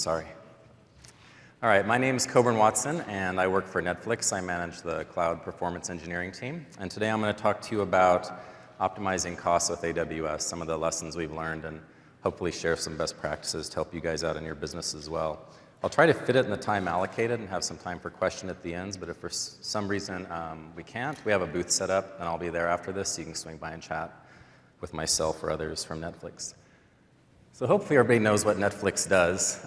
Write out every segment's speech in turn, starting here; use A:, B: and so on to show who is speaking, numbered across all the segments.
A: sorry. All right, my name is Coburn Watson, and I work for Netflix. I manage the cloud performance engineering team. And today I'm going to talk to you about optimizing costs with AWS, some of the lessons we've learned, and hopefully share some best practices to help you guys out in your business as well. I'll try to fit it in the time allocated and have some time for question at the ends, but if for some reason we can't, we have a booth set up, and I'll be there after this, so you can swing by and chat with myself or others from Netflix. So hopefully everybody knows what Netflix does.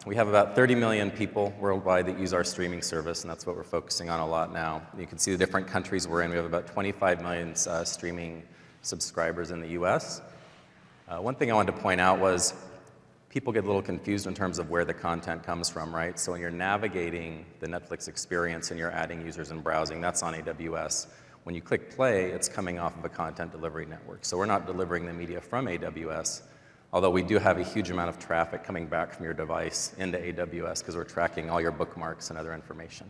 A: We have about 30 million people worldwide that use our streaming service, and that's what we're focusing on a lot now. You can see the different countries we're in. We have about 25 million streaming subscribers in the US. One thing I wanted to point out was people get a little confused in terms of where the content comes from, right? So when you're navigating the Netflix experience and you're adding users and browsing, that's on AWS. When you click play, it's coming off of a content delivery network. So we're not delivering the media from AWS, although we do have a huge amount of traffic coming back from your device into AWS because we're tracking all your bookmarks and other information.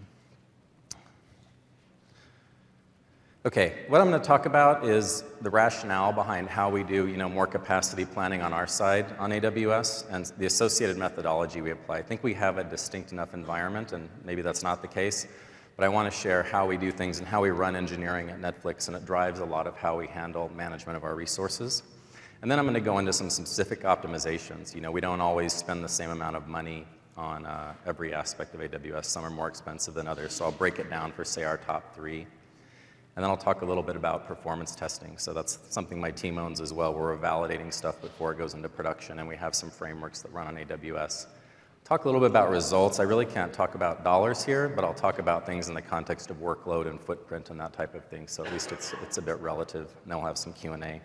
A: Okay, what I'm going to talk about is the rationale behind how we do, more capacity planning on our side on AWS and the associated methodology we apply. I think we have a distinct enough environment, and maybe that's not the case, but I want to share how we do things and how we run engineering at Netflix, and it drives a lot of how we handle management of our resources. And then I'm going to go into some specific optimizations. We don't always spend the same amount of money on every aspect of AWS. Some are more expensive than others, so I'll break it down for, say, our top 3. And then I'll talk a little bit about performance testing. So that's something my team owns as well. We're validating stuff before it goes into production, and we have some frameworks that run on AWS. Talk a little bit about results. I really can't talk about dollars here, but I'll talk about things in the context of workload and footprint and that type of thing. So at least it's a bit relative, and then we'll have some Q&A.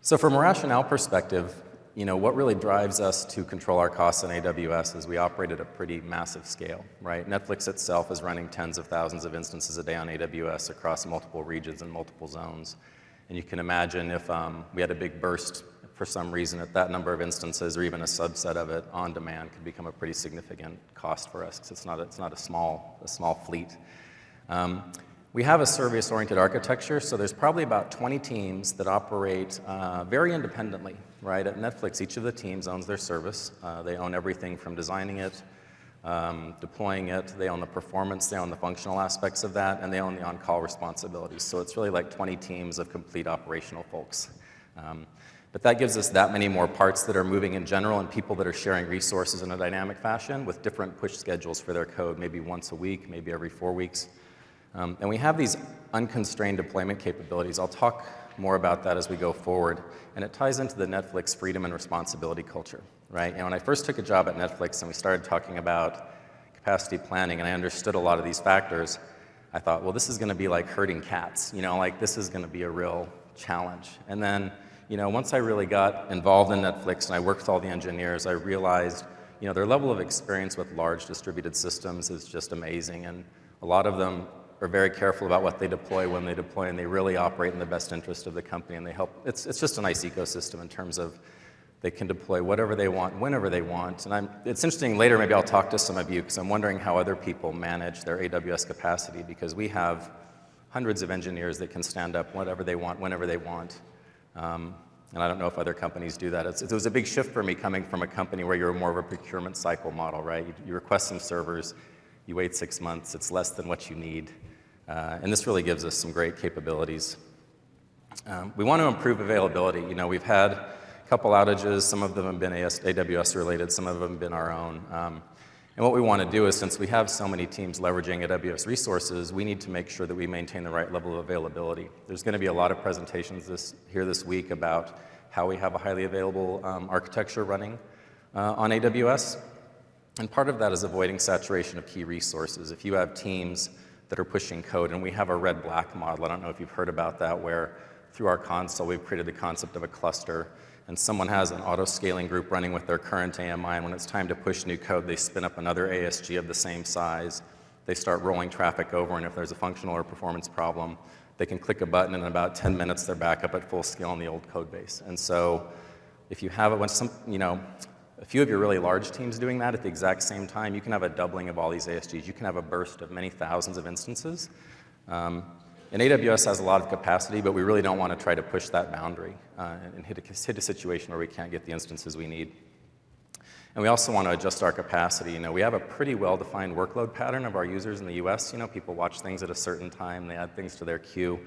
A: So from a Rationale perspective, what really drives us to control our costs in AWS is we operate at a pretty massive scale, right? Netflix itself is running tens of thousands of instances a day on AWS across multiple regions and multiple zones. And you can imagine if we had a big burst for some reason at that number of instances, or even a subset of it on demand, could become a pretty significant cost for us because it's not a small fleet. We have a service-oriented architecture, so there's probably about 20 teams that operate very independently, right? At Netflix, each of the teams owns their service. They own everything from designing it, deploying it, they own the performance, they own the functional aspects of that, and they own the on-call responsibilities. So it's really like 20 teams of complete operational folks. But that gives us that many more parts that are moving in general and people that are sharing resources in a dynamic fashion with different push schedules for their code, maybe once a week, maybe every 4 weeks. And we have these unconstrained deployment capabilities. I'll talk more about that as we go forward. And it ties into the Netflix freedom and responsibility culture, right? And when I first took a job at Netflix and we started talking about capacity planning and I understood a lot of these factors, I thought, well, this is going to be like herding cats. This is going to be a real challenge. And then, once I really got involved in Netflix and I worked with all the engineers, I realized, their level of experience with large distributed systems is just amazing. And a lot of them are very careful about what they deploy, when they deploy, and they really operate in the best interest of the company, and they help. It's just a nice ecosystem in terms of they can deploy whatever they want, whenever they want. And it's interesting, later maybe I'll talk to some of you, because I'm wondering how other people manage their AWS capacity, because we have hundreds of engineers that can stand up whatever they want, whenever they want. And I don't know if other companies do that. It was a big shift for me coming from a company where you're more of a procurement cycle model, right? You request some servers, you wait 6 months, it's less than what you need. And this really gives us some great capabilities. We want to improve availability. We've had a couple outages. Some of them have been AWS related, some of them have been our own. And what we want to do is, since we have so many teams leveraging AWS resources, we need to make sure that we maintain the right level of availability. There's going to be a lot of presentations this week about how we have a highly available architecture running on AWS. And part of that is avoiding saturation of key resources. If you have teams that are pushing code, and we have a red-black model, I don't know if you've heard about that, where through our console we've created the concept of a cluster, and someone has an auto-scaling group running with their current AMI, and when it's time to push new code, they spin up another ASG of the same size. They start rolling traffic over, and if there's a functional or performance problem, they can click a button, and in about 10 minutes they're back up at full scale on the old code base. And so if you have a few of your really large teams doing that at the exact same time, you can have a doubling of all these ASGs. You can have a burst of many thousands of instances. And AWS has a lot of capacity, but we really don't want to try to push that boundary and hit a situation where we can't get the instances we need. And we also want to adjust our capacity. You know, we have a pretty well-defined workload pattern of our users in the US. You know, people watch things at a certain time, they add things to their queue.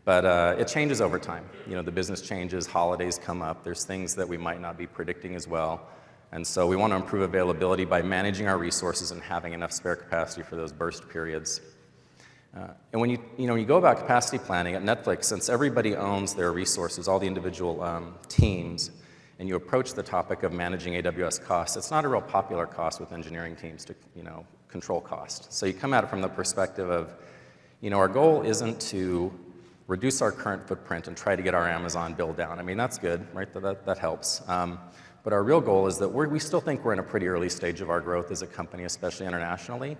A: But it changes over time. You know, the business changes, holidays come up, there's things that we might not be predicting as well. And so we want to improve availability by managing our resources and having enough spare capacity for those burst periods. And when you go about capacity planning at Netflix, since everybody owns their resources, all the individual teams, and you approach the topic of managing AWS costs, it's not a real popular cost with engineering teams to, control cost. So you come at it from the perspective of, our goal isn't to reduce our current footprint and try to get our Amazon bill down. I mean, that's good, right? That helps. But our real goal is that we still think we're in a pretty early stage of our growth as a company, especially internationally.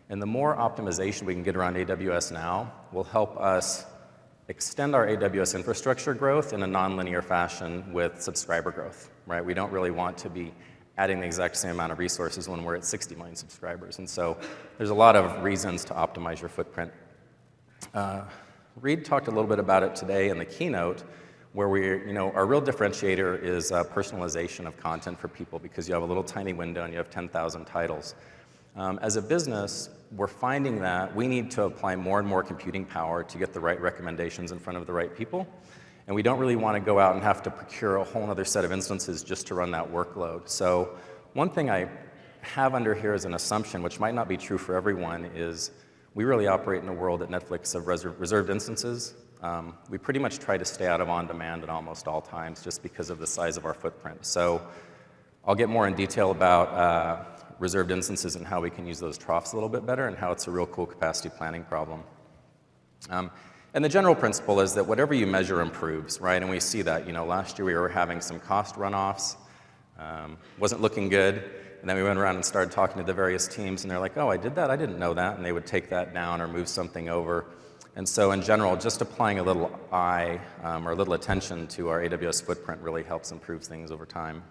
A: And the more optimization we can get around AWS now will help us extend our AWS infrastructure growth in a nonlinear fashion with subscriber growth, right? We don't really want to be adding the exact same amount of resources when we're at 60 million subscribers. And so there's a lot of reasons to optimize your footprint. Reed talked a little bit about it today in the keynote, where our real differentiator is personalization of content for people, because you have a little tiny window and you have 10,000 titles. As a business, we're finding that we need to apply more and more computing power to get the right recommendations in front of the right people. And we don't really want to go out and have to procure a whole other set of instances just to run that workload. So one thing I have under here as an assumption, which might not be true for everyone, is we really operate in a world at Netflix of reserved instances. We pretty much try to stay out of on-demand at almost all times just because of the size of our footprint. So I'll get more in detail about reserved instances and how we can use those troughs a little bit better and how it's a real cool capacity planning problem. And the general principle is that whatever you measure improves, right? And we see that, last year we were having some cost runoffs, wasn't looking good. And then we went around and started talking to the various teams, and they're like, oh, I did that, I didn't know that. And they would take that down or move something over. And so in general, just applying a little eye or a little attention to our AWS footprint really helps improve things over time.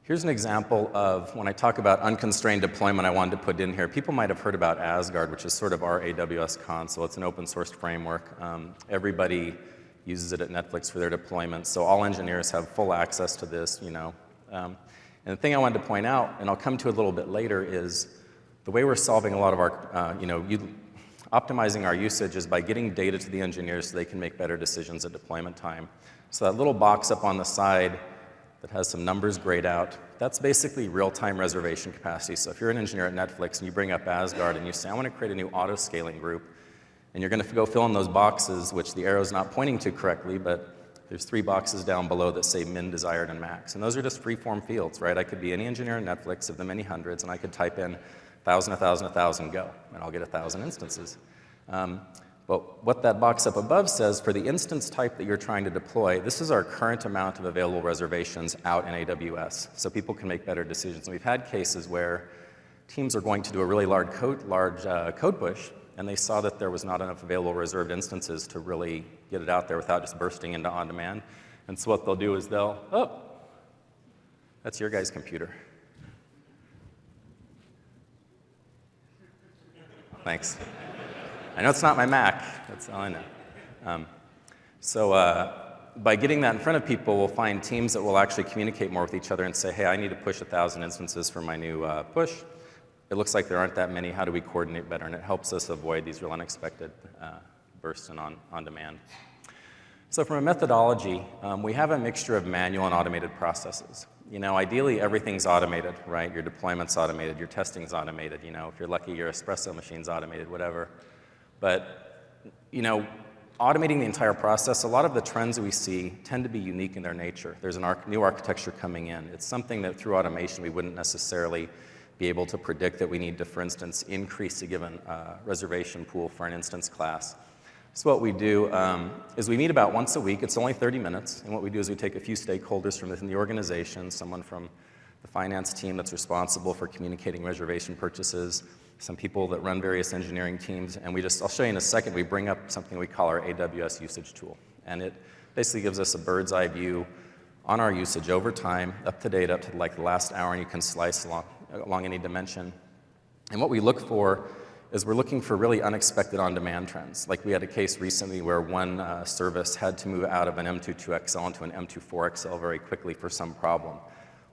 A: Here's an example of when I talk about unconstrained deployment I wanted to put in here. People might have heard about Asgard, which is sort of our AWS console. It's an open source framework. Everybody uses it at Netflix for their deployments. So all engineers have full access to this, And the thing I wanted to point out, and I'll come to a little bit later, is the way we're solving a lot of our, optimizing our usage is by getting data to the engineers so they can make better decisions at deployment time. So that little box up on the side that has some numbers grayed out, that's basically real-time reservation capacity. So if you're an engineer at Netflix and you bring up Asgard and you say, I want to create a new auto-scaling group, and you're going to go fill in those boxes, which the arrow's not pointing to correctly, but there's 3 boxes down below that say min, desired, and max. And those are just free-form fields, right? I could be any engineer in Netflix, of the many hundreds, and I could type in 1,000, 1,000, 1,000, go, and I'll get 1,000 instances. But what that box up above says, for the instance type that you're trying to deploy, this is our current amount of available reservations out in AWS, so people can make better decisions. And we've had cases where teams are going to do a really large code push, and they saw that there was not enough available reserved instances to really get it out there without just bursting into on-demand. And so what they'll do is that's your guy's computer. Thanks. I know it's not my Mac, that's all I know. By getting that in front of people, we'll find teams that will actually communicate more with each other and say, hey, I need to push 1,000 instances for my new push. It looks like there aren't that many. How do we coordinate better? And it helps us avoid these real unexpected bursts and on-demand. So from a methodology, we have a mixture of manual and automated processes. Ideally, everything's automated, right? Your deployment's automated, your testing's automated. If you're lucky, your espresso machine's automated, whatever. But, automating the entire process, a lot of the trends we see tend to be unique in their nature. There's a new architecture coming in. It's something that through automation we wouldn't necessarily be able to predict that we need to, for instance, increase a given reservation pool for an instance class. So what we do is we meet about once a week. It's only 30 minutes. And what we do is we take a few stakeholders from within the organization, someone from the finance team that's responsible for communicating reservation purchases, some people that run various engineering teams, and I'll show you in a second, we bring up something we call our AWS usage tool. And it basically gives us a bird's eye view on our usage over time, up to date, up to like the last hour, and you can slice along any dimension. And what we look for is we're looking for really unexpected on-demand trends. Like we had a case recently where one service had to move out of an M22XL into an M24XL very quickly for some problem.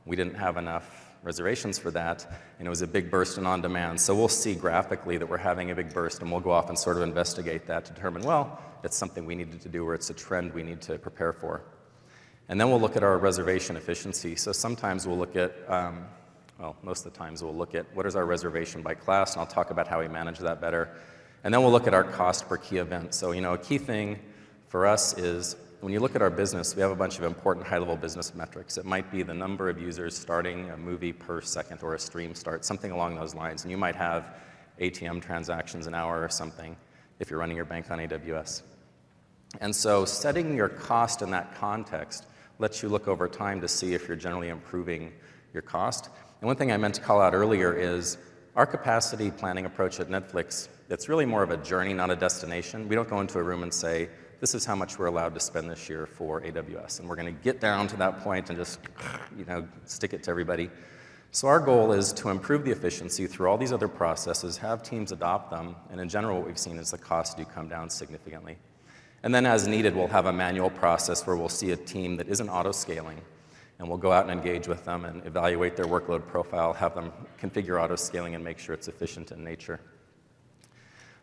A: We didn't have enough reservations for that, and it was a big burst in on-demand. So we'll see graphically that we're having a big burst, and we'll go off and sort of investigate that to determine, well, it's something we needed to do or it's a trend we need to prepare for. And then we'll look at our reservation efficiency. So sometimes we'll look at, well, most of the times we'll look at what is our reservation by class, and I'll talk about how we manage that better. And then we'll look at our cost per key event. So, a key thing for us is when you look at our business, we have a bunch of important high-level business metrics. It might be the number of users starting a movie per second or a stream start, something along those lines. And you might have ATM transactions an hour or something if you're running your bank on AWS. And so setting your cost in that context lets you look over time to see if you're generally improving your cost. And one thing I meant to call out earlier is our capacity planning approach at Netflix, it's really more of a journey, not a destination. We don't go into a room and say, this is how much we're allowed to spend this year for AWS. And we're going to get down to that point and just, stick it to everybody. So our goal is to improve the efficiency through all these other processes, have teams adopt them, and in general what we've seen is the costs do come down significantly. And then as needed, we'll have a manual process where we'll see a team that isn't auto-scaling, and we'll go out and engage with them and evaluate their workload profile, have them configure auto-scaling and make sure it's efficient in nature.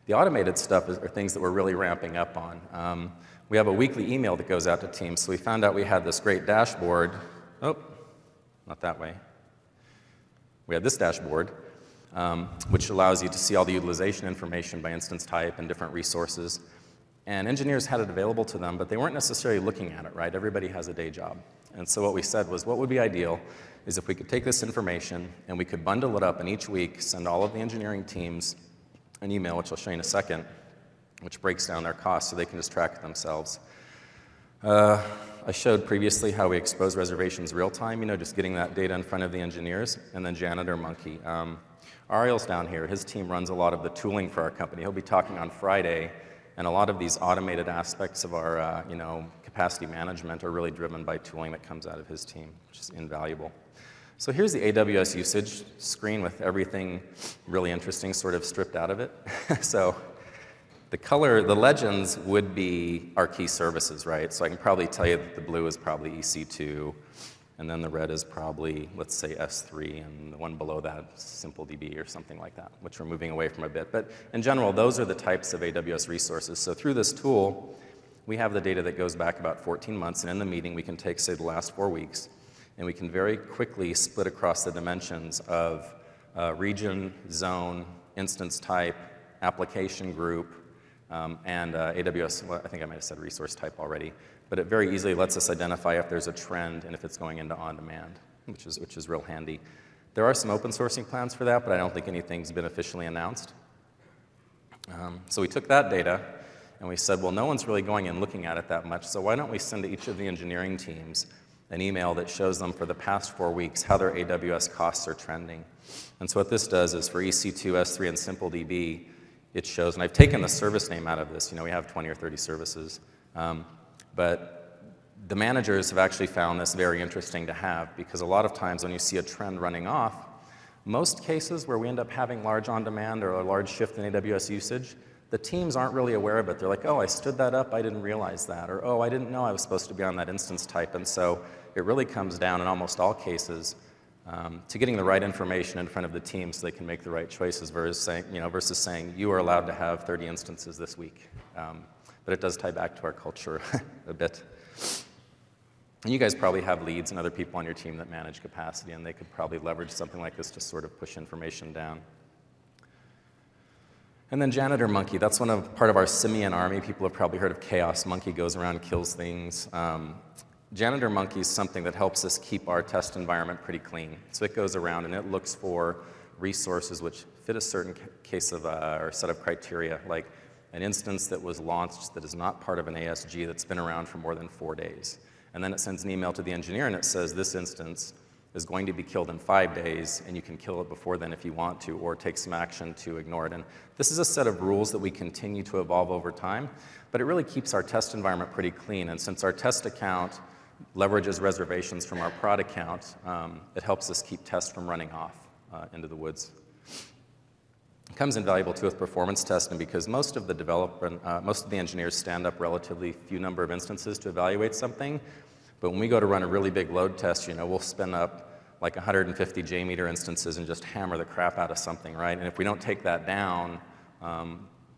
A: The automated stuff are things that we're really ramping up on. We have a weekly email that goes out to teams, so we found out we had this great dashboard. Oh, not that way. We had this dashboard, which allows you to see all the utilization information by instance type and different resources. And engineers had it available to them, but they weren't necessarily looking at it, right? Everybody has a day job. And so what we said was, what would be ideal is if we could take this information and we could bundle it up, and each week send all of the engineering teams an email, which I'll show you in a second, which breaks down their costs so they can just track it themselves. I showed previously how we expose reservations real time, just getting that data in front of the engineers, and then Janitor Monkey. Ariel's down here. His team runs a lot of the tooling for our company. He'll be talking on Friday, and a lot of these automated aspects of our capacity management are really driven by tooling that comes out of his team, which is invaluable. So here's the AWS usage screen with everything really interesting sort of stripped out of it. So the legends would be our key services, right? So I can probably tell you that the blue is probably EC2, and then the red is probably, let's say, S3, and the one below that, SimpleDB or something like that, which we're moving away from a bit. But in general, those are the types of AWS resources. So through this tool, we have the data that goes back about 14 months, and in the meeting, we can take, say, the last 4 weeks, and we can very quickly split across the dimensions of region, zone, instance type, application group, and AWS, well, I think I might have said resource type already, but it very easily lets us identify if there's a trend and if it's going into on-demand, which is real handy. There are some open sourcing plans for that, but I don't think anything's been officially announced. So we took that data and we said, well, no one's really going and looking at it that much, so why don't we send to each of the engineering teams an email that shows them for the past 4 weeks how their AWS costs are trending. And so what this does is for EC2, S3, and SimpleDB, it shows, and I've taken the service name out of this, we have 20 or 30 services, but the managers have actually found this very interesting to have, because a lot of times when you see a trend running off, most cases where we end up having large on-demand or a large shift in AWS usage, the teams aren't really aware of it. They're like, oh, I stood that up, I didn't realize that, or oh, I didn't know I was supposed to be on that instance type. And so it really comes down in almost all cases to getting the right information in front of the team so they can make the right choices versus saying you are allowed to have 30 instances this week. But it does tie back to our culture a bit. And you guys probably have leads and other people on your team that manage capacity, and they could probably leverage something like this to sort of push information down. And then Janitor Monkey, that's part of our simian army. People have probably heard of Chaos Monkey, goes around, kills things. Janitor Monkey is something that helps us keep our test environment pretty clean. So it goes around and it looks for resources which fit a certain case of, or set of criteria, like an instance that was launched that is not part of an ASG that's been around for more than 4 days. And then it sends an email to the engineer and it says this instance is going to be killed in 5 days, and you can kill it before then if you want to, or take some action to ignore it. And this is a set of rules that we continue to evolve over time, but it really keeps our test environment pretty clean. And since our test account leverages reservations from our prod account, it helps us keep tests from running off into the woods. It comes in valuable too with performance testing, because most of the engineers stand up relatively few number of instances to evaluate something. But when we go to run a really big load test, we'll spin up like 150 JMeter instances and just hammer the crap out of something, right? And if we don't take that down,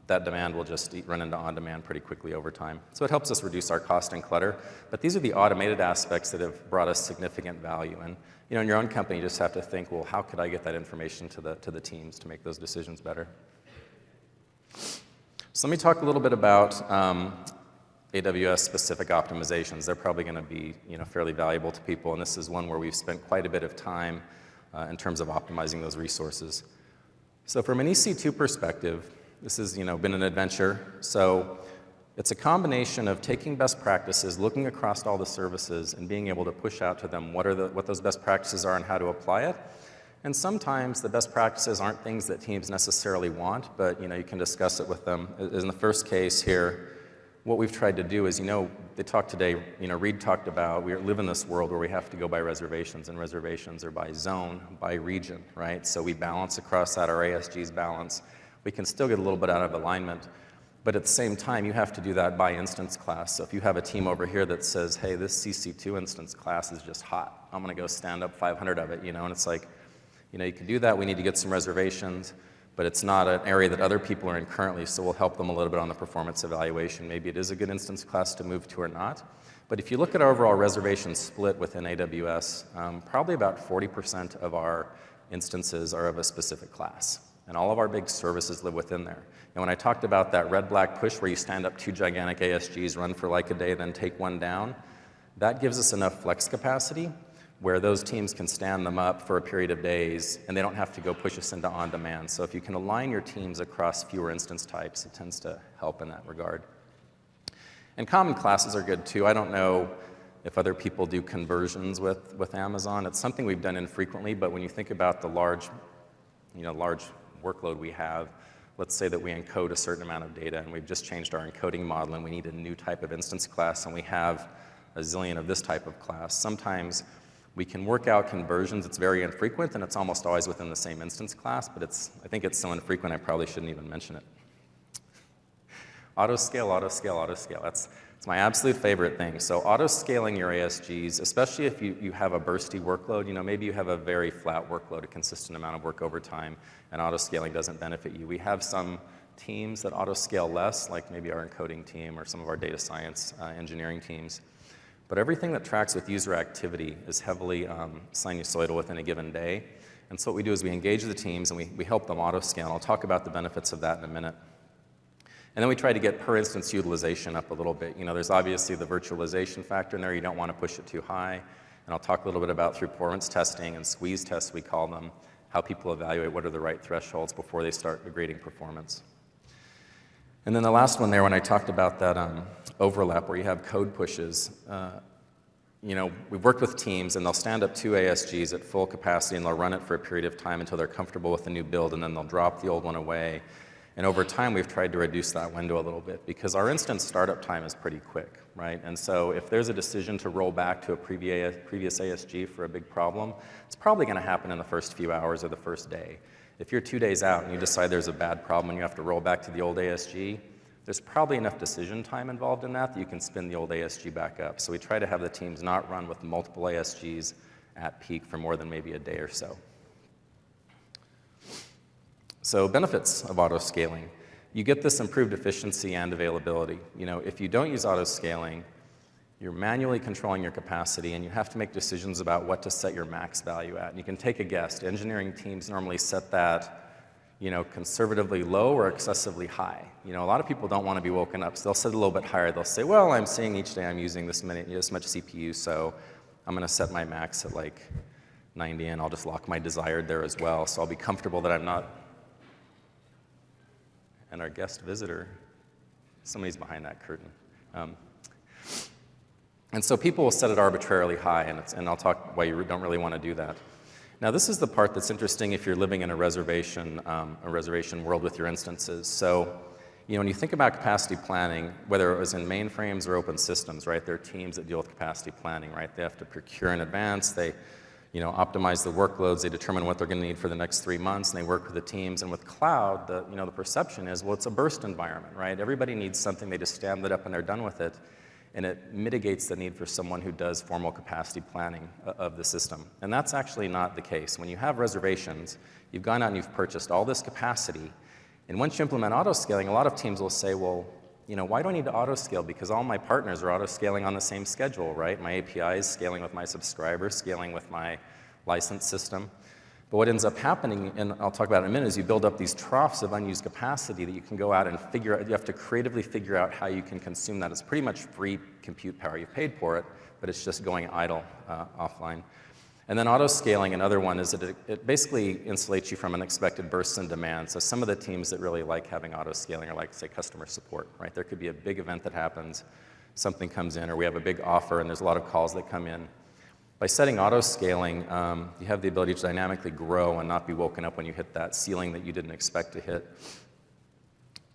A: that demand will just run into on-demand pretty quickly over time. So it helps us reduce our cost and clutter. But these are the automated aspects that have brought us significant value. And in your own company, you just have to think, well, how could I get that information to the teams to make those decisions better? So let me talk a little bit about AWS-specific optimizations. They're probably going to be fairly valuable to people, and this is one where we've spent quite a bit of time in terms of optimizing those resources. So from an EC2 perspective, this has been an adventure. So it's a combination of taking best practices, looking across all the services, and being able to push out to them what those best practices are and how to apply it. And sometimes the best practices aren't things that teams necessarily want, but you can discuss it with them. In the first case here, what we've tried to do is, they talked today, Reed talked about we live in this world where we have to go by reservations, and reservations are by zone, by region, right? So we balance across that, our ASGs balance. We can still get a little bit out of alignment, but at the same time, you have to do that by instance class. So if you have a team over here that says, hey, this CC2 instance class is just hot, I'm going to go stand up 500 of it, and it's like, you can do that. We need to get some reservations, but it's not an area that other people are in currently, so we'll help them a little bit on the performance evaluation. Maybe it is a good instance class to move to or not. But if you look at our overall reservation split within AWS, probably about 40% of our instances are of a specific class. And all of our big services live within there. And when I talked about that red-black push where you stand up 2 gigantic ASGs, run for like a day, then take one down, that gives us enough flex capacity where those teams can stand them up for a period of days, and they don't have to go push us into on-demand. So if you can align your teams across fewer instance types, it tends to help in that regard. And common classes are good too. I don't know if other people do conversions with Amazon. It's something we've done infrequently, but when you think about the large workload we have, let's say that we encode a certain amount of data, and we've just changed our encoding model, and we need a new type of instance class, and we have a zillion of this type of class. Sometimes we can work out conversions. It's very infrequent, and it's almost always within the same instance class, but I think it's so infrequent I probably shouldn't even mention it. Autoscale, autoscale, autoscale. That's my absolute favorite thing. So autoscaling your ASGs, especially if you have a bursty workload, maybe you have a very flat workload, a consistent amount of work over time, and autoscaling doesn't benefit you. We have some teams that autoscale less, like maybe our encoding team or some of our data science engineering teams. But everything that tracks with user activity is heavily sinusoidal within a given day. And so what we do is we engage the teams and we help them autoscale. I'll talk about the benefits of that in a minute. And then we try to get per instance utilization up a little bit. There's obviously the virtualization factor in there. You don't want to push it too high. And I'll talk a little bit about through performance testing and squeeze tests, we call them, how people evaluate what are the right thresholds before they start degrading performance. And then the last one there, when I talked about that overlap where you have code pushes, we've worked with teams, and they'll stand up 2 ASGs at full capacity, and they'll run it for a period of time until they're comfortable with the new build, and then they'll drop the old one away. And over time, we've tried to reduce that window a little bit because our instance startup time is pretty quick, right? And so if there's a decision to roll back to a previous ASG for a big problem, it's probably going to happen in the first few hours or the first day. If you're 2 days out and you decide there's a bad problem and you have to roll back to the old ASG, there's probably enough decision time involved in that you can spin the old ASG back up. So we try to have the teams not run with multiple ASGs at peak for more than maybe a day or so. So benefits of autoscaling. You get this improved efficiency and availability. If you don't use autoscaling, you're manually controlling your capacity, and you have to make decisions about what to set your max value at. And you can take a guess. Engineering teams normally set that conservatively low or excessively high. A lot of people don't want to be woken up, so they'll set it a little bit higher. They'll say, well, I'm seeing each day I'm using this much CPU, so I'm going to set my max at like 90, and I'll just lock my desired there as well, so I'll be comfortable that I'm not. And our guest visitor, somebody's behind that curtain. And so people will set it arbitrarily high, and I'll talk why you don't really want to do that. Now, this is the part that's interesting if you're living in a reservation world with your instances. So, when you think about capacity planning, whether it was in mainframes or open systems, right, there are teams that deal with capacity planning, right? They have to procure in advance. They, optimize the workloads. They determine what they're going to need for the next 3 months, and they work with the teams. And with cloud, the perception is, well, it's a burst environment, right? Everybody needs something. They just stand it up, and they're done with it. and it mitigates the need for someone who does formal capacity planning of the system. And that's actually not the case. When you have reservations, you've gone out and you've purchased all this capacity, and once you implement autoscaling, a lot of teams will say, well, why do I need to autoscale? Because all my partners are autoscaling on the same schedule, right? My API is scaling with my subscribers, scaling with my license system. But what ends up happening, and I'll talk about it in a minute, is you build up these troughs of unused capacity that you can go out and figure out. You have to creatively figure out how you can consume that. It's pretty much free compute power. You've paid for it, but it's just going idle offline. And then autoscaling, another one, is that it basically insulates you from unexpected bursts in demand. So some of the teams that really like having autoscaling are like, say, customer support, right? There could be a big event that happens, something comes in, or we have a big offer, and there's a lot of calls that come in. By setting autoscaling, you have the ability to dynamically grow and not be woken up when you hit that ceiling that you didn't expect to hit.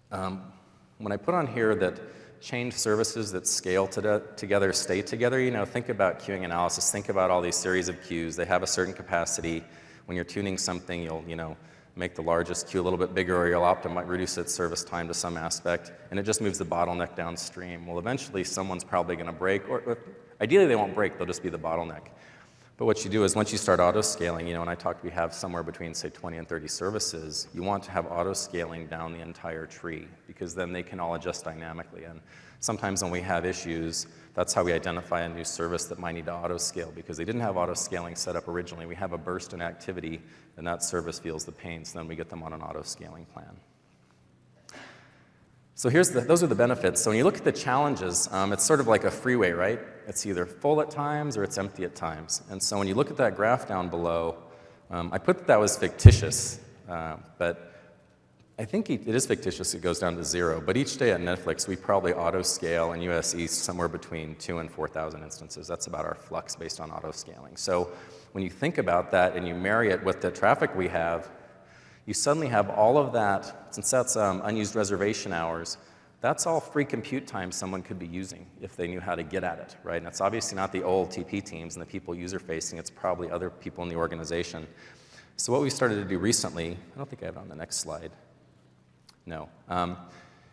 A: When I put on here that chained services that scale together stay together, think about queuing analysis. Think about all these series of queues. They have a certain capacity. When you're tuning something, you'll make the largest queue a little bit bigger, or you'll reduce its service time to some aspect, and it just moves the bottleneck downstream. Well, eventually someone's probably going to break, or ideally they won't break, they'll just be the bottleneck. But what you do is once you start auto-scaling, when I talk, we have somewhere between, say, 20 and 30 services, you want to have auto-scaling down the entire tree, because then they can all adjust dynamically. And sometimes when we have issues, that's how we identify a new service that might need to auto-scale, because they didn't have auto-scaling set up originally. We have a burst in activity, and that service feels the pain, so then we get them on an auto-scaling plan. So those are the benefits. So when you look at the challenges, it's sort of like a freeway, right? It's either full at times or it's empty at times. And so when you look at that graph down below, I put that was fictitious, but I think it is fictitious. It goes down to 0. But each day at Netflix, we probably auto-scale in US East somewhere between 2,000 and 4,000 instances. That's about our flux based on auto-scaling. So when you think about that and you marry it with the traffic we have, you suddenly have all of that, since that's unused reservation hours, that's all free compute time someone could be using if they knew how to get at it, right? And it's obviously not the old TP teams and the people user-facing. It's probably other people in the organization. So what we started to do recently, I don't think I have it on the next slide. No.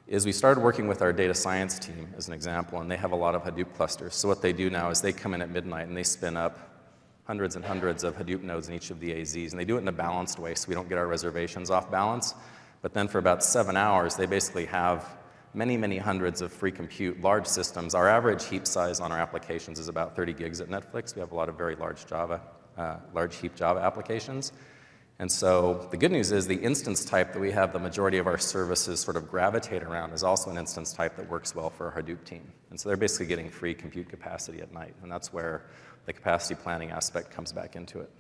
A: Is we started working with our data science team, as an example, and they have a lot of Hadoop clusters. So what they do now is they come in at midnight and they spin up hundreds and hundreds of Hadoop nodes in each of the AZs, and they do it in a balanced way so we don't get our reservations off balance. But then for about 7 hours, they basically have many, many hundreds of free compute, large systems. Our average heap size on our applications is about 30 gigs at Netflix. We have a lot of very large heap Java applications. And so the good news is the instance type that we have the majority of our services sort of gravitate around is also an instance type that works well for our Hadoop team. And so they're basically getting free compute capacity at night, and that's where the capacity planning aspect comes back into it.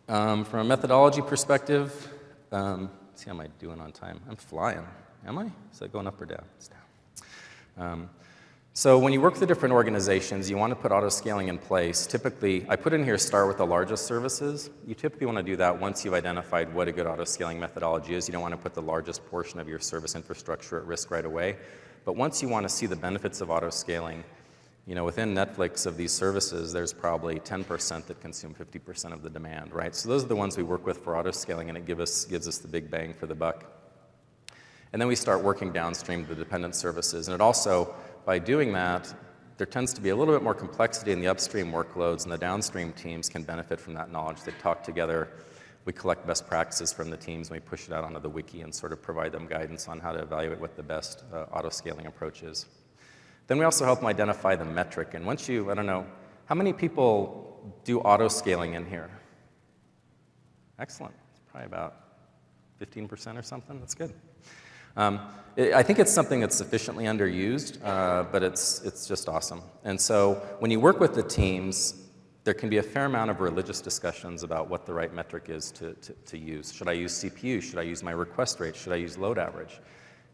A: From a methodology perspective, see how am I doing on time? I'm flying. Am I? Is that going up or down? It's down. So when you work with the different organizations, you want to put auto-scaling in place. Typically, I put in here start with the largest services. You typically want to do that once you've identified what a good auto-scaling methodology is. You don't want to put the largest portion of your service infrastructure at risk right away. But once you want to see the benefits of auto-scaling, within Netflix of these services, there's probably 10% that consume 50% of the demand, right? So those are the ones we work with for auto-scaling, and it gives us the big bang for the buck. And then we start working downstream to the dependent services. And it also, by doing that, there tends to be a little bit more complexity in the upstream workloads, and the downstream teams can benefit from that knowledge. They talk together. We collect best practices from the teams, and we push it out onto the wiki and sort of provide them guidance on how to evaluate what the best auto-scaling approach is. Then we also help them identify the metric. And once I don't know, how many people do auto-scaling in here? Excellent. It's probably about 15% or something. That's good. I think it's something that's sufficiently underused, but it's just awesome. And so when you work with the teams, there can be a fair amount of religious discussions about what the right metric is to use. Should I use CPU? Should I use my request rate? Should I use load average?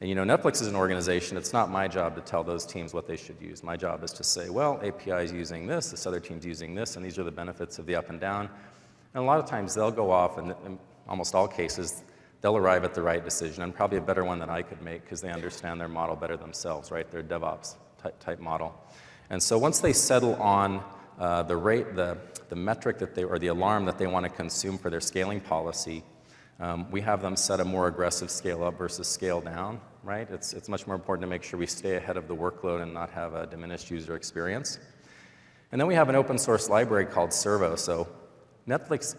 A: And Netflix is an organization. It's not my job to tell those teams what they should use. My job is to say, well, API is using this other team's using this, and these are the benefits of the up and down. And a lot of times they'll go off, and in almost all cases, they'll arrive at the right decision, and probably a better one than I could make because they understand their model better themselves, right? Their DevOps type model. And so once they settle on the rate, the metric or the alarm that they want to consume for their scaling policy, We have them set a more aggressive scale up versus scale down, right? It's much more important to make sure we stay ahead of the workload and not have a diminished user experience. And then we have an open source library called Servo. So Netflix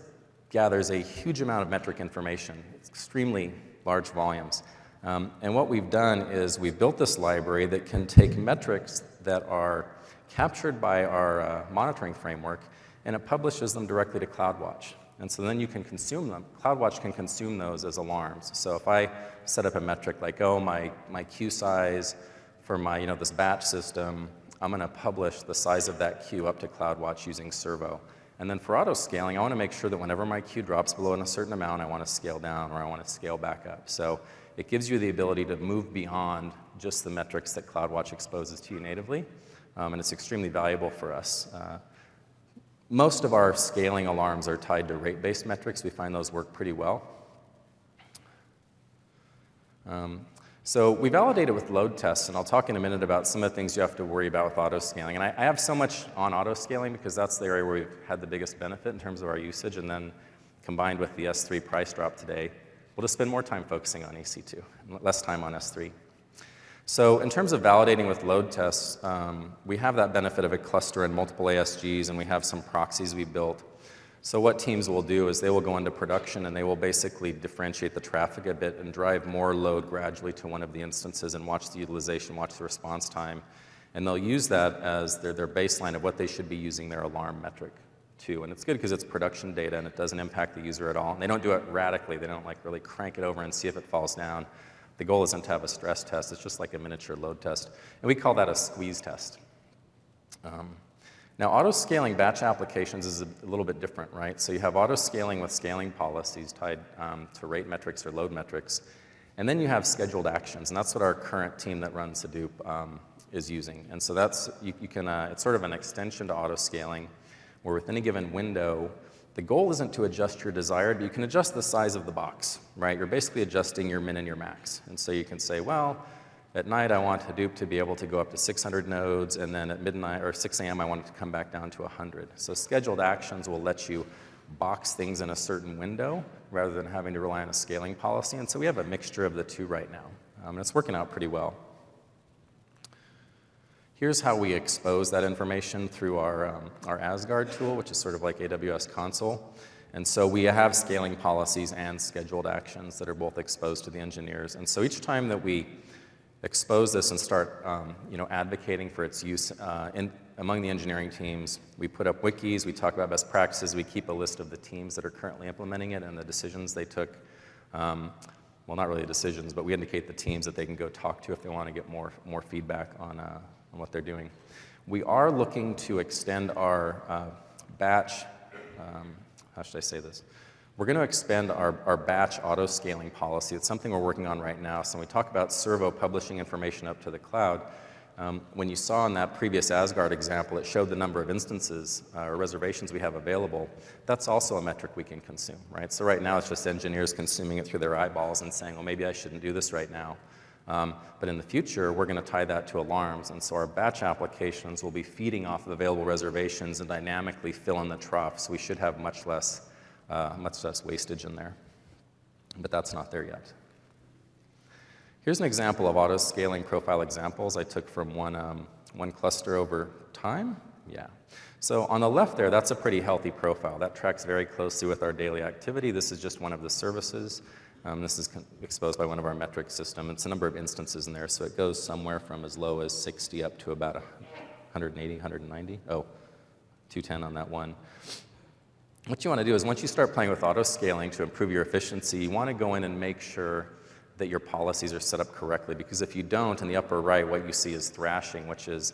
A: gathers a huge amount of metric information, extremely large volumes. And what we've done is we've built this library that can take metrics that are captured by our monitoring framework, and it publishes them directly to CloudWatch. And so then you can consume them. CloudWatch can consume those as alarms. So if I set up a metric like, oh, my queue size for my, this batch system, I'm going to publish the size of that queue up to CloudWatch using Servo. And then for auto-scaling, I want to make sure that whenever my queue drops below a certain amount, I want to scale down or I want to scale back up. So it gives you the ability to move beyond just the metrics that CloudWatch exposes to you natively. And it's extremely valuable for us. Most of our scaling alarms are tied to rate-based metrics. We find those work pretty well. So we validate it with load tests, and I'll talk in a minute about some of the things you have to worry about with auto-scaling. And I have so much on auto-scaling because that's the area where we've had the biggest benefit in terms of our usage, and then combined with the S3 price drop today, we'll just spend more time focusing on EC2, and less time on S3. So in terms of validating with load tests, we have that benefit of a cluster and multiple ASGs, and we have some proxies we built. So what teams will do is they will go into production and they will basically differentiate the traffic a bit and drive more load gradually to one of the instances and watch the utilization, watch the response time. And they'll use that as their baseline of what they should be using their alarm metric to. And it's good because it's production data and it doesn't impact the user at all. And they don't do it radically. They don't like really crank it over and see if it falls down. The goal isn't to have a stress test. It's just like a miniature load test. And we call that a squeeze test. Now, auto-scaling batch applications is a little bit different, right? So you have auto-scaling with scaling policies tied to rate metrics or load metrics. And then you have scheduled actions, and that's what our current team that runs Hadoop is using. And so that's, it's sort of an extension to auto-scaling, where within a given window, the goal isn't to adjust your desired, but you can adjust the size of the box, right? You're basically adjusting your min and your max. And so you can say, well, at night, I want Hadoop to be able to go up to 600 nodes, and then at midnight or 6 a.m., I want it to come back down to 100. So scheduled actions will let you box things in a certain window rather than having to rely on a scaling policy. And so we have a mixture of the two right now. And it's working out pretty well. Here's how we expose that information through our Asgard tool, which is sort of like AWS console. And so we have scaling policies and scheduled actions that are both exposed to the engineers. And so each time that we expose this and start advocating for its use among the engineering teams, we put up wikis, we talk about best practices, we keep a list of the teams that are currently implementing it and the decisions they took. Well, not really decisions, but we indicate the teams that they can go talk to if they want to get more feedback on what they're doing. We are looking to extend our batch, how should I say this? We're going to expand our batch auto-scaling policy. It's something we're working on right now. So when we talk about Servo publishing information up to the cloud, when you saw in that previous Asgard example, it showed the number of instances or reservations we have available. That's also a metric we can consume, right? So right now it's just engineers consuming it through their eyeballs and saying, well, maybe I shouldn't do this right now. But in the future, we're going to tie that to alarms. And so our batch applications will be feeding off of available reservations and dynamically fill in the trough. So we should have much less wastage in there. But that's not there yet. Here's an example of auto-scaling profile examples I took from one cluster over time. Yeah. So on the left there, that's a pretty healthy profile. That tracks very closely with our daily activity. This is just one of the services. This is exposed by one of our metric systems. It's a number of instances in there, so it goes somewhere from as low as 60 up to about 180, 190. Oh, 210 on that one. What you want to do is once you start playing with auto-scaling to improve your efficiency, you want to go in and make sure that your policies are set up correctly, because if you don't, in the upper right, what you see is thrashing, which is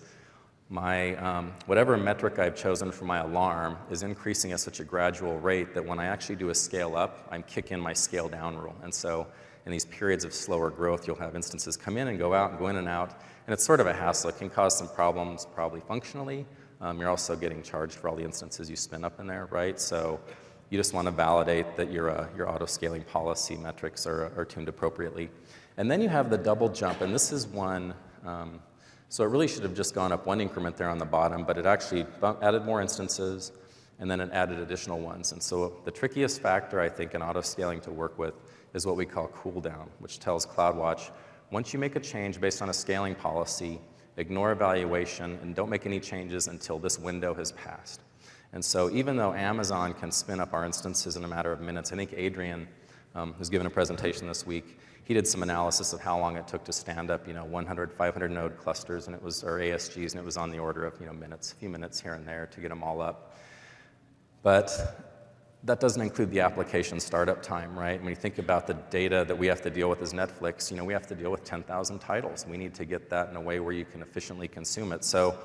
A: my whatever metric I've chosen for my alarm is increasing at such a gradual rate that when I actually do a scale up, I'm kicking my scale down rule. And so in these periods of slower growth, you'll have instances come in and go out and go in and out. And it's sort of a hassle. It can cause some problems probably functionally. You're also getting charged for all the instances you spin up in there, right? So you just want to validate that your auto-scaling policy metrics are tuned appropriately. And then you have the double jump, and this is one, so it really should have just gone up one increment there on the bottom, but it actually added more instances. and then it added additional ones. And so the trickiest factor, I think, in auto-scaling to work with is what we call cooldown, which tells CloudWatch, once you make a change based on a scaling policy, ignore evaluation and don't make any changes until this window has passed. And so even though Amazon can spin up our instances in a matter of minutes, I think Adrian, who's given a presentation this week, he did some analysis of how long it took to stand up, 100, 500 node clusters, and it was, or ASGs, and it was on the order of, minutes, a few minutes here and there to get them all up. But that doesn't include the application startup time, right? When you think about the data that we have to deal with as Netflix, we have to deal with 10,000 titles. We need to get that in a way where you can efficiently consume it. So,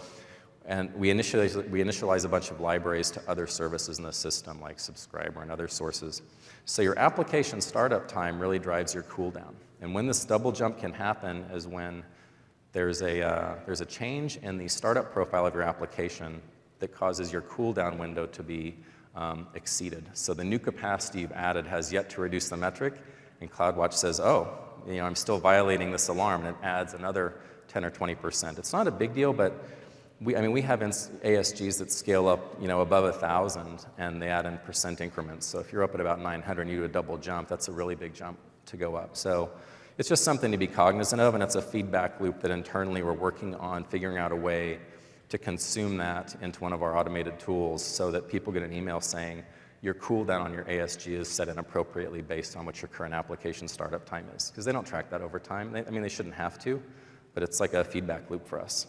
A: and we initialize a bunch of libraries to other services in the system, like Subscriber and other sources. So your application startup time really drives your cooldown. And when this double jump can happen is when there's a change in the startup profile of your application that causes your cooldown window to be exceeded. So the new capacity you've added has yet to reduce the metric, and CloudWatch says, oh, I'm still violating this alarm, and it adds another 10 or 20%. It's not a big deal, but we have ASGs that scale up, above 1,000, and they add in percent increments. So if you're up at about 900 and you do a double jump, that's a really big jump to go up. So it's just something to be cognizant of, and it's a feedback loop that internally we're working on figuring out a way to consume that into one of our automated tools so that people get an email saying your cooldown on your ASG is set inappropriately based on what your current application startup time is. Because they don't track that over time. They shouldn't have to, but it's like a feedback loop for us.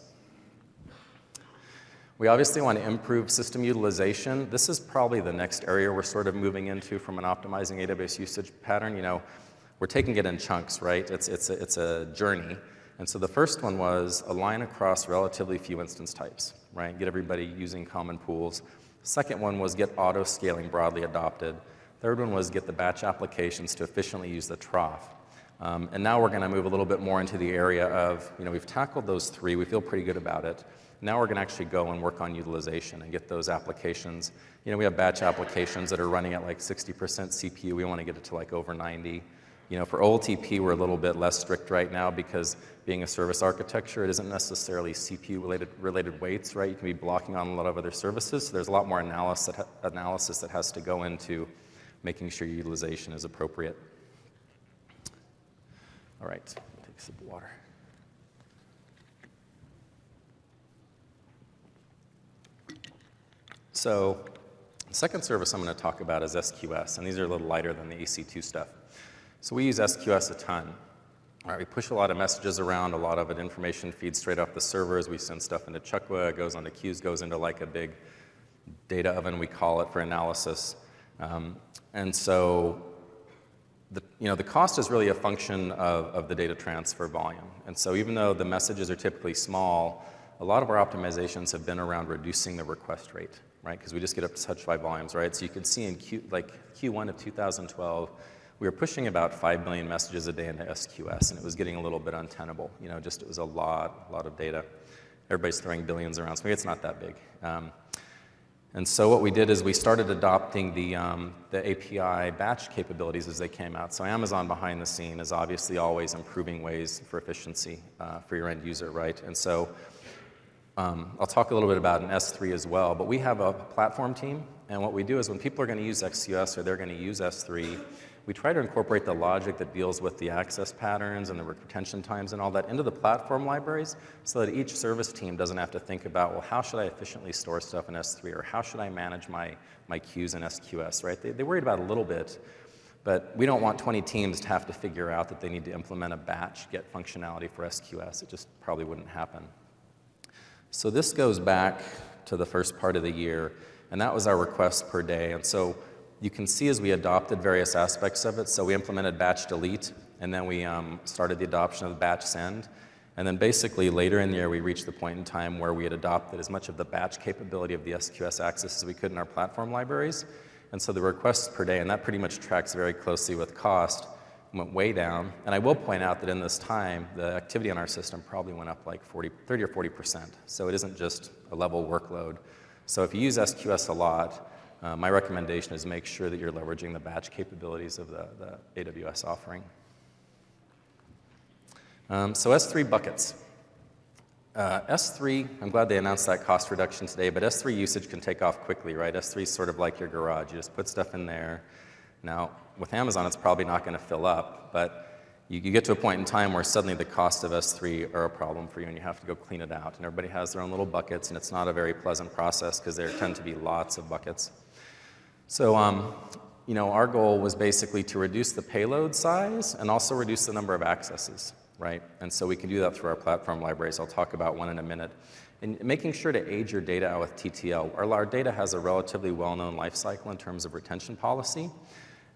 A: We obviously want to improve system utilization. This is probably the next area we're sort of moving into from an optimizing AWS usage pattern. We're taking it in chunks, right? It's a journey. And so the first one was align across relatively few instance types, right? Get everybody using common pools. Second one was get auto-scaling broadly adopted. Third one was get the batch applications to efficiently use the trough. And now we're going to move a little bit more into the area of, we've tackled those three. We feel pretty good about it. Now we're going to actually go and work on utilization and get those applications. We have batch applications that are running at like 60% CPU. We want to get it to like over 90. For OLTP, we're a little bit less strict right now because being a service architecture, it isn't necessarily CPU-related weights, right? You can be blocking on a lot of other services. So there's a lot more analysis that has to go into making sure your utilization is appropriate. All right, take a sip of water. So the second service I'm going to talk about is SQS, and these are a little lighter than the EC2 stuff. So we use SQS a ton. All right, we push a lot of messages around, a lot of it information feeds straight off the servers. We send stuff into Chukwa, it goes onto queues, goes into like a big data oven, we call it, for analysis. And so the cost is really a function of the data transfer volume. And so even though the messages are typically small, a lot of our optimizations have been around reducing the request rate, right? Because we just get up to such high volumes, right? So you can see in Q1 of 2012, we were pushing about 5 million messages a day into SQS, and it was getting a little bit untenable. It was a lot of data. Everybody's throwing billions around, so maybe it's not that big. And so what we did is we started adopting the API batch capabilities as they came out. So Amazon behind the scene is obviously always improving ways for efficiency for your end user, right? And so I'll talk a little bit about an S3 as well, but we have a platform team, and what we do is when people are going to use XQS or they're going to use S3, we try to incorporate the logic that deals with the access patterns and the retention times and all that into the platform libraries so that each service team doesn't have to think about, well, how should I efficiently store stuff in S3 or how should I manage my queues in SQS, right? They worried about it a little bit, but we don't want 20 teams to have to figure out that they need to implement a batch get functionality for SQS. It just probably wouldn't happen. So this goes back to the first part of the year, and that was our requests per day. And so you can see as we adopted various aspects of it, so we implemented batch delete, and then we started the adoption of batch send. And then basically later in the year, we reached the point in time where we had adopted as much of the batch capability of the SQS access as we could in our platform libraries. And so the requests per day, and that pretty much tracks very closely with cost, went way down. And I will point out that in this time, the activity on our system probably went up like 30 or 40%. So it isn't just a level workload. So if you use SQS a lot, my recommendation is make sure that you're leveraging the batch capabilities of the AWS offering. So S3 buckets. S3, I'm glad they announced that cost reduction today, but S3 usage can take off quickly, right? S3 is sort of like your garage. You just put stuff in there. Now, with Amazon, it's probably not going to fill up, but you get to a point in time where suddenly the cost of S3 are a problem for you and you have to go clean it out. And everybody has their own little buckets, and it's not a very pleasant process because there tend to be lots of buckets. So, our goal was basically to reduce the payload size and also reduce the number of accesses. Right? And so we can do that through our platform libraries. I'll talk about one in a minute. And making sure to age your data out with TTL. Our data has a relatively well-known life cycle in terms of retention policy.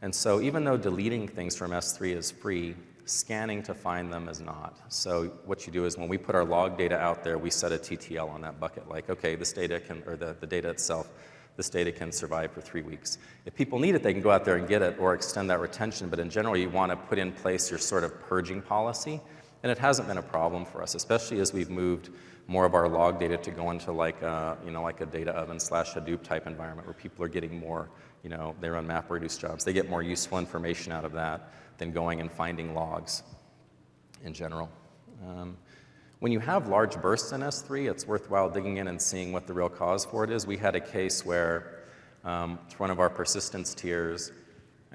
A: And so even though deleting things from S3 is free, scanning to find them is not. So what you do is when we put our log data out there, we set a TTL on that bucket. Like, okay, this data can, or the data itself, this data can survive for 3 weeks. If people need it, they can go out there and get it or extend that retention. But in general, you want to put in place your sort of purging policy. And it hasn't been a problem for us, especially as we've moved more of our log data to go into like a data oven / Hadoop type environment where people are getting more, they run MapReduce jobs. They get more useful information out of that than going and finding logs in general. When you have large bursts in S3, it's worthwhile digging in and seeing what the real cause for it is. We had a case where it's one of our persistence tiers.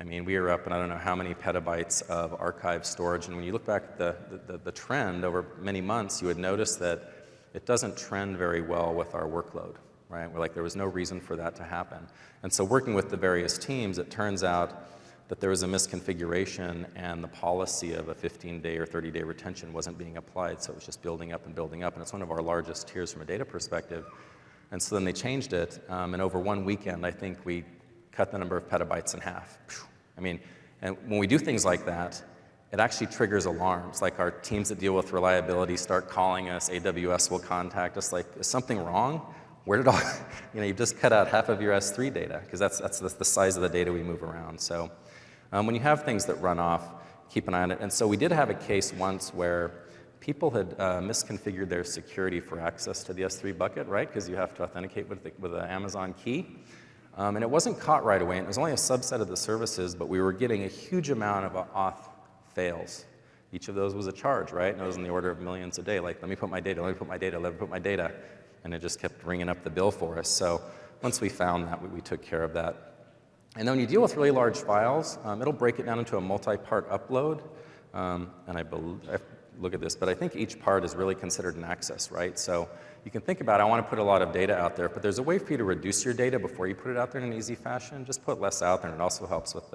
A: I mean, we were up in I don't know how many petabytes of archive storage, and when you look back at the trend over many months, you would notice that it doesn't trend very well with our workload, right? We're like, there was no reason for that to happen. And so working with the various teams, it turns out that there was a misconfiguration and the policy of a 15-day or 30-day retention wasn't being applied, so it was just building up and building up, and it's one of our largest tiers from a data perspective. And so then they changed it, and over one weekend, I think we cut the number of petabytes in half. I mean, and when we do things like that, it actually triggers alarms. Like our teams that deal with reliability start calling us, AWS will contact us, like, is something wrong? Where did all, you've just cut out half of your S3 data, because that's the size of the data we move around. So when you have things that run off, keep an eye on it. And so we did have a case once where people had misconfigured their security for access to the S3 bucket, right? Because you have to authenticate with an Amazon key. And it wasn't caught right away, and it was only a subset of the services, but we were getting a huge amount of auth fails. Each of those was a charge, right? And it was in the order of millions a day. Like, let me put my data, let me put my data, let me put my data. And it just kept ringing up the bill for us. So once we found that, we took care of that. And then when you deal with really large files, it'll break it down into a multi-part upload. And I look at this, but I think each part is really considered an access, right? So you can think about, I want to put a lot of data out there, but there's a way for you to reduce your data before you put it out there in an easy fashion. Just put less out there, and it also helps with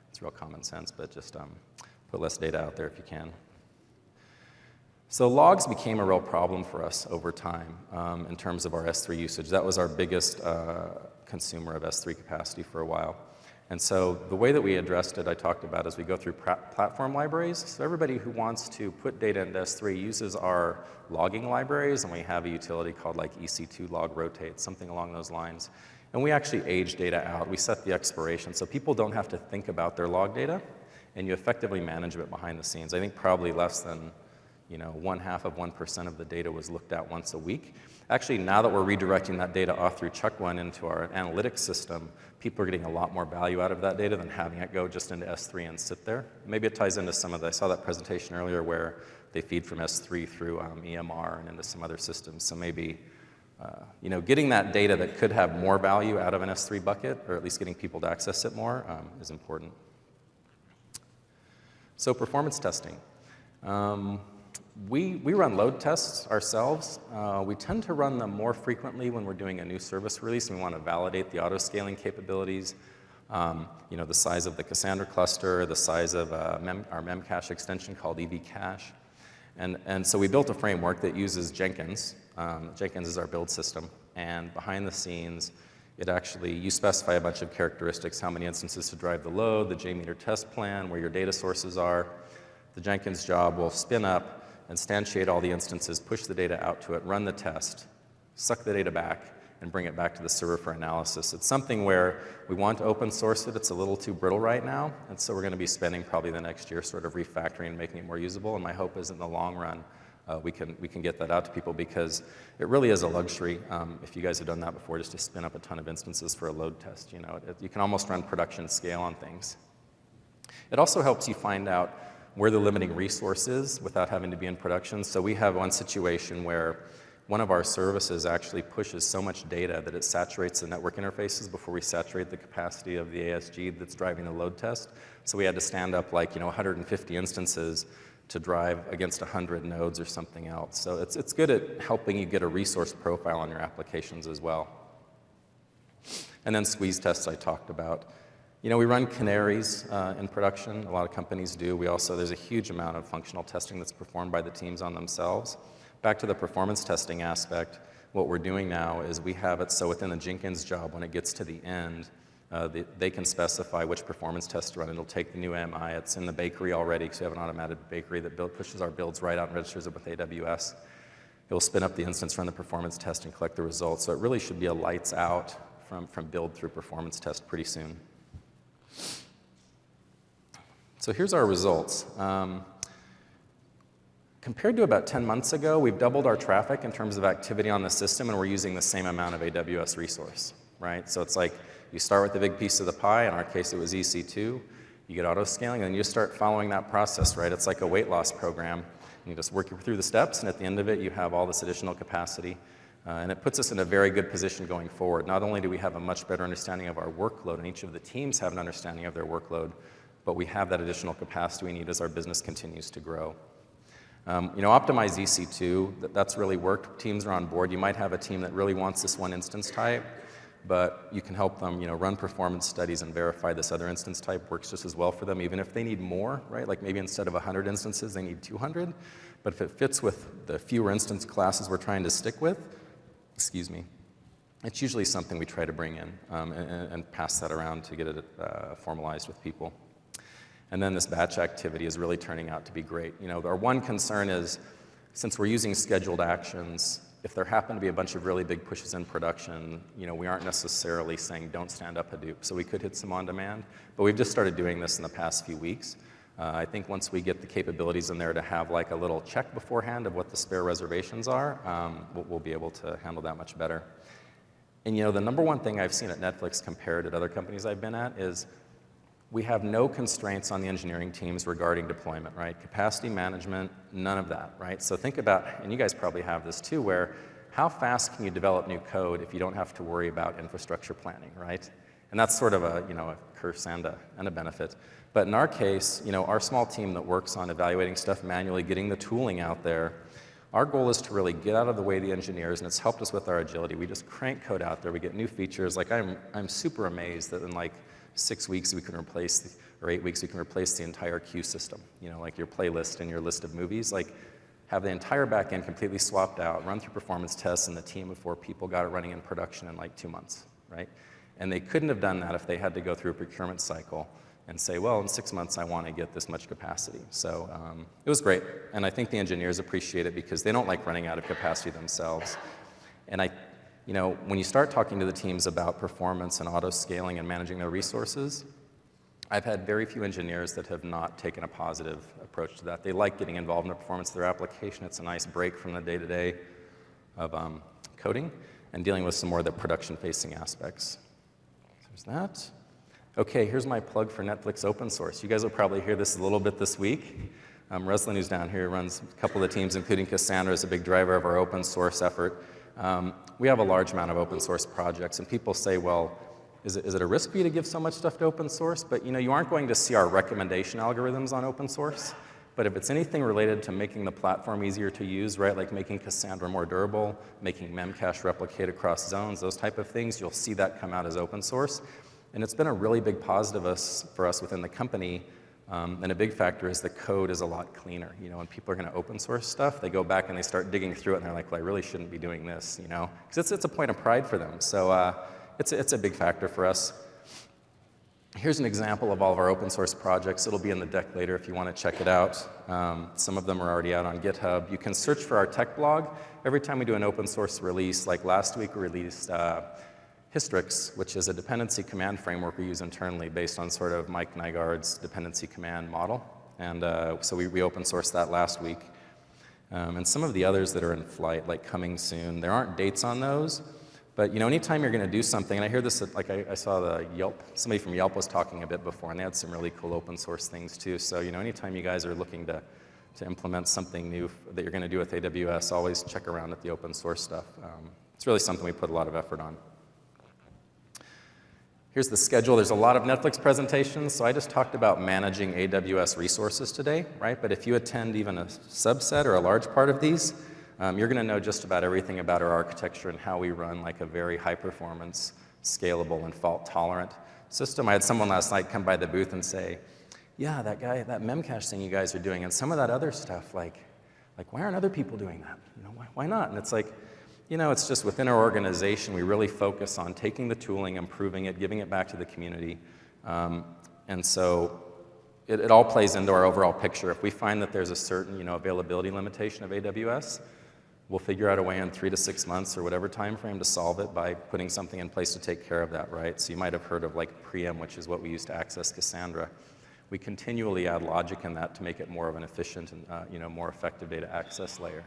A: it's real common sense, but just put less data out there if you can. So logs became a real problem for us over time in terms of our S3 usage. That was our biggest consumer of S3 capacity for a while. And so the way that we addressed it, I talked about as we go through platform libraries. So everybody who wants to put data into S3 uses our logging libraries, and we have a utility called like EC2 log rotate, something along those lines. And we actually age data out. We set the expiration, so people don't have to think about their log data, and you effectively manage it behind the scenes. I think probably less than 0.5% of the data was looked at once a week. Actually, now that we're redirecting that data off through Chuck1 into our analytics system, people are getting a lot more value out of that data than having it go just into S3 and sit there. Maybe it ties into some of I saw that presentation earlier where they feed from S3 through EMR and into some other systems. So maybe, getting that data that could have more value out of an S3 bucket, or at least getting people to access it more, is important. So performance testing. We run load tests ourselves. We tend to run them more frequently when we're doing a new service release and we want to validate the auto-scaling capabilities, the size of the Cassandra cluster, the size of our Memcache extension called EVCache. And so we built a framework that uses Jenkins. Jenkins is our build system. And behind the scenes, you specify a bunch of characteristics, how many instances to drive the load, the JMeter test plan, where your data sources are. The Jenkins job will spin up, instantiate all the instances, push the data out to it, run the test, suck the data back, and bring it back to the server for analysis. It's something where we want to open source it. It's a little too brittle right now, and so we're going to be spending probably the next year sort of refactoring and making it more usable, and my hope is in the long run we can get that out to people because it really is a luxury, if you guys have done that before, just to spin up a ton of instances for a load test. You can almost run production scale on things. It also helps you find out where the limiting resource is without having to be in production. So we have one situation where one of our services actually pushes so much data that it saturates the network interfaces before we saturate the capacity of the ASG that's driving the load test. So we had to stand up like 150 instances to drive against 100 nodes or something else. So it's good at helping you get a resource profile on your applications as well. And then squeeze tests I talked about. We run canaries in production. A lot of companies do. There's a huge amount of functional testing that's performed by the teams on themselves. Back to the performance testing aspect, what we're doing now is we have it so within the Jenkins job, when it gets to the end, they can specify which performance test to run. It'll take the new MI. It's in the bakery already because we have an automated bakery that pushes our builds right out and registers it with AWS. It will spin up the instance, run the performance test, and collect the results. So it really should be a lights out from build through performance test pretty soon. So here's our results. Compared to about 10 months ago, we've doubled our traffic in terms of activity on the system, and we're using the same amount of AWS resource, right? So it's like you start with the big piece of the pie. In our case, it was EC2. You get auto-scaling, and you start following that process, right? It's like a weight loss program. You just work through the steps, and at the end of it, you have all this additional capacity. And it puts us in a very good position going forward. Not only do we have a much better understanding of our workload, and each of the teams have an understanding of their workload, but we have that additional capacity we need as our business continues to grow. Optimize EC2, that's really worked. Teams are on board. You might have a team that really wants this one instance type, but you can help them, run performance studies and verify this other instance type works just as well for them, even if they need more, right? Like maybe instead of 100 instances, they need 200. But if it fits with the fewer instance classes we're trying to stick with, it's usually something we try to bring in and pass that around to get it formalized with people. And then this batch activity is really turning out to be great. Our one concern is, since we're using scheduled actions, if there happen to be a bunch of really big pushes in production, we aren't necessarily saying don't stand up Hadoop. So we could hit some on demand, but we've just started doing this in the past few weeks. I think once we get the capabilities in there to have like a little check beforehand of what the spare reservations are, we'll be able to handle that much better. And the number one thing I've seen at Netflix compared to other companies I've been at is we have no constraints on the engineering teams regarding deployment, right? Capacity management, none of that, right? So think about, and you guys probably have this too, where how fast can you develop new code if you don't have to worry about infrastructure planning, right? And that's sort of a curse and a benefit. But in our case, our small team that works on evaluating stuff manually, getting the tooling out there, our goal is to really get out of the way of the engineers, and it's helped us with our agility. We just crank code out there. We get new features. Like I'm super amazed that in like 6 weeks we can replace, or 8 weeks we can replace the entire queue system. Like your playlist and your list of movies. Like have the entire back end completely swapped out, run through performance tests, and the team of 4 people got it running in production in like 2 months, right? And they couldn't have done that if they had to go through a procurement cycle and say, well, in 6 months I want to get this much capacity. So it was great, and I think the engineers appreciate it because they don't like running out of capacity themselves. And when you start talking to the teams about performance and auto-scaling and managing their resources, I've had very few engineers that have not taken a positive approach to that. They like getting involved in the performance of their application. It's a nice break from the day-to-day of coding and dealing with some more of the production-facing aspects. There's that. Okay, here's my plug for Netflix open source. You guys will probably hear this a little bit this week. Ruslan, who's down here, runs a couple of the teams, including Cassandra, is a big driver of our open source effort. We have a large amount of open source projects, and people say, well, is it a risk for you to give so much stuff to open source? But you aren't going to see our recommendation algorithms on open source. But if it's anything related to making the platform easier to use, right, like making Cassandra more durable, making Memcache replicate across zones, those type of things, you'll see that come out as open source. And it's been a really big positive for us within the company. And a big factor is the code is a lot cleaner. When people are going to open source stuff, they go back and they start digging through it, and they're like, well, I really shouldn't be doing this, because it's a point of pride for them. So it's a big factor for us. Here's an example of all of our open source projects. It'll be in the deck later if you want to check it out. Some of them are already out on GitHub. You can search for our tech blog. Every time we do an open source release, like last week we released Hystrix, which is a dependency command framework we use internally based on sort of Mike Nygaard's dependency command model. And so we open sourced that last week. And some of the others that are in flight, like coming soon, there aren't dates on those, But anytime you're going to do something, and I hear this, like I saw the Yelp, somebody from Yelp was talking a bit before, and they had some really cool open source things too. So anytime you guys are looking to implement something new that you're going to do with AWS, always check around at the open source stuff. It's really something we put a lot of effort on. Here's the schedule. There's a lot of Netflix presentations, so I just talked about managing AWS resources today, right? But if you attend even a subset or a large part of these, you're going to know just about everything about our architecture and how we run like a very high-performance, scalable, and fault-tolerant system. I had someone last night come by the booth and say, yeah, that memcache thing you guys are doing, and some of that other stuff, like why aren't other people doing that? Why not? And it's like, it's just within our organization, we really focus on taking the tooling, improving it, giving it back to the community. And so it all plays into our overall picture. If we find that there's a certain, availability limitation of AWS, we'll figure out a way in 3 to 6 months or whatever time frame to solve it by putting something in place to take care of that, right? So you might have heard of like Preem, which is what we use to access Cassandra. We continually add logic in that to make it more of an efficient and more effective data access layer.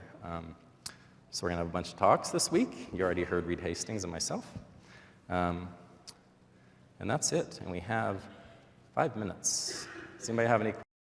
A: So we're going to have a bunch of talks this week. You already heard Reed Hastings and myself. And that's it. And we have 5 minutes. Does anybody have any questions?